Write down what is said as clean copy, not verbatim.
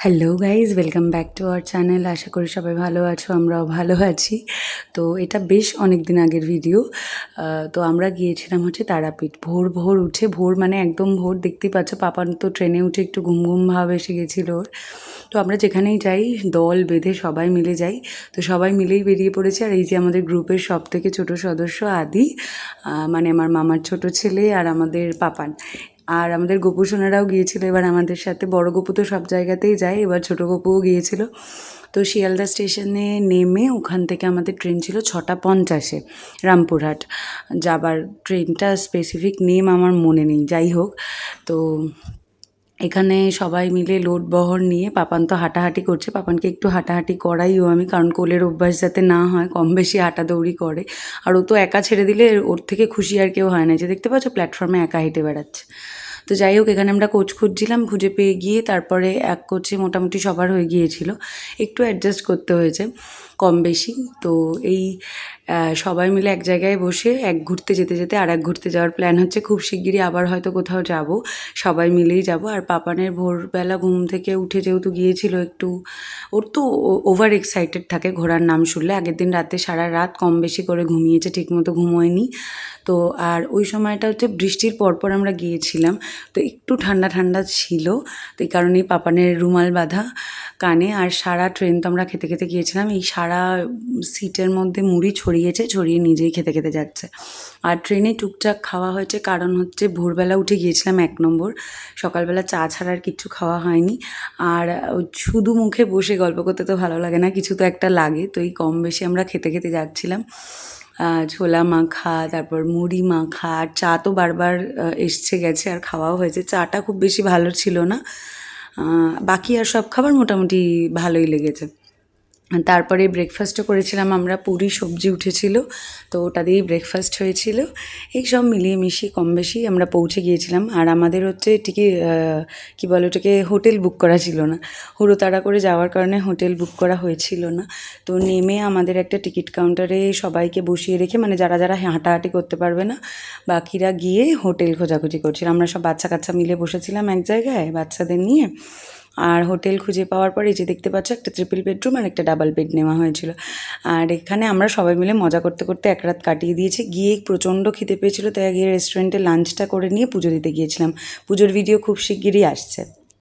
Hello guys, welcome back to our channel. আশা করি সবাই ভালো আছো, আমরাও ভালো আছি। তো এটা বেশ অনেক দিন আগের ভিডিও। তো আমরা গিয়েছিলাম হচ্ছে তারাপীঠ। ভোর ভোর উঠে, ভোর মানে একদম ভোর, দেখতেই পাচ্ছ পাপান তো ট্রেনে উঠে একটু ঘুম ঘুম ভাব এসে গেছিলো ওর। তো আমরা যেখানেই যাই দল বেঁধে সবাই মিলে যাই। তো সবাই মিলেই বেরিয়ে পড়েছে। আর এই যে আমাদের গ্রুপের সব থেকে ছোটো সদস্য আদি, মানে আমার মামার ছোট ছেলে আর আমাদের পাপান, আর আমাদের গপু সোনারাও গিয়েছিলো এবার আমাদের সাথে। বড় গপু তো সব জায়গাতেই যায়, এবার ছোটো গপুও গিয়েছিল। তো শিয়ালদা স্টেশনে নেমে ওখান থেকে আমাদের ট্রেন ছিল 6:50 রামপুরহাট যাবার। ট্রেনটা স্পেসিফিক নেম আমার মনে নেই, যাই হোক। তো এখানে সবাই মিলে লোড বহর নিয়ে পাপান তো হাঁটাহাঁটি করছে। পাপানকে একটু হাঁটাহাঁটি করাইও আমি, কারণ কোলের অভ্যাস যাতে না হয়, কম বেশি হাঁটাদৌড়ি করে। আর ও তো একা ছেড়ে দিলে ওর থেকে খুশি আর কেউ হয় না, যে দেখতে পাচ্ছ প্ল্যাটফর্মে একা হেঁটে বেড়াচ্ছে। তো যাই হোক, এখানে আমরা কোচ খুঁজছিলাম, খুঁজে পেয়ে গিয়ে তারপরে এক কোচে মোটামুটি সবার হয়ে গিয়েছিল। একটু অ্যাডজাস্ট করতে হয়েছে কম বেশি। তো এই সবাই মিলে এক জায়গায় বসে এক ঘুরতে যেতে যেতে আর এক ঘুরতে যাওয়ার প্ল্যান হচ্ছে। খুব শিগগিরই আবার হয়তো কোথাও যাব, সবাই মিলেই যাব। আর পাপানের ভোরবেলা ঘুম থেকে উঠে যেহেতু গিয়েছিল, একটু ওর তো ওভার এক্সাইটেড থাকে ঘোরার নাম শুনলে। আগের দিন রাতে সারা রাত কম বেশি করে ঘুমিয়েছে, ঠিকমতো ঘুমোয়নি। তো আর ওই সময়টা হচ্ছে বৃষ্টির পরপর আমরা গিয়েছিলাম, তো একটু ঠান্ডা ঠান্ডা ছিল। তো এই কারণেই পাপানের রুমাল বাঁধা কানে। আর সারা ট্রেন তো আমরা খেতে খেতে গিয়েছিলাম, এই সারা সিটের মধ্যে মুড়ি ছড়িয়েছে, ছড়িয়ে নিজেই খেতে খেতে যাচ্ছে। আর ট্রেনে টুকটাক খাওয়া হয়েছে, কারণ হচ্ছে ভোরবেলা উঠে গিয়েছিলাম 1 নম্বর, সকালবেলা চা ছাড়া আর কিচ্ছু খাওয়া হয়নি। আর শুধু মুখে বসে গল্প করতে তো ভালো লাগে না, কিছু তো একটা লাগে। তো এই কম বেশি আমরা খেতে খেতে যাচ্ছিলাম। ছোলা মাখা, তারপর মুড়ি মাখা, আর চা তো বারবার এসছে গেছে, আর খাওয়াও হয়েছে। চাটা খুব বেশি ভালো ছিল না, বাকি আর সব খাবার মোটামুটি ভালোই লেগেছে। তারপরে ব্রেকফাস্টও করেছিলাম আমরা, পুরি সবজি উঠেছিল, তো ওটা দিয়েই ব্রেকফাস্ট হয়েছিল। এই সব মিলিয়ে মিশিয়ে কম বেশি আমরা পৌঁছে গিয়েছিলাম। আর আমাদের হচ্ছে ঠিকই কী বলে ওটাকে, হোটেল বুক করা ছিল না। হুড়োতাড়া করে যাওয়ার কারণে হোটেল বুক করা হয়েছিল না। তো নেমে আমাদের একটা টিকিট কাউন্টারে সবাইকে বসিয়ে রেখে, মানে যারা যারা হাঁটাহাঁটি করতে পারবে না, বাকিরা গিয়ে হোটেল খোঁজাখুঁজি করছিলাম। আমরা সব বাচ্চা কাচ্চা মিলে বসেছিলাম এক জায়গায় বাচ্চাদের নিয়ে। আর হোটেল খুঁজে পাওয়ার পরে এই যে দেখতে পাচ্ছ, একটা ট্রিপল বেডরুম আর একটা ডাবল বেড নেওয়া হয়েছিল। আর এখানে আমরা সবাই মিলে মজা করতে করতে এক রাত কাটিয়ে দিয়েছি। গিয়ে প্রচণ্ড খিদে পেয়েছিলো, তাই গিয়ে রেস্টুরেন্টে লাঞ্চটা করে নিয়ে পুজো দিতে গিয়েছিলাম। পুজোর ভিডিও খুব শিগগিরই আসছে।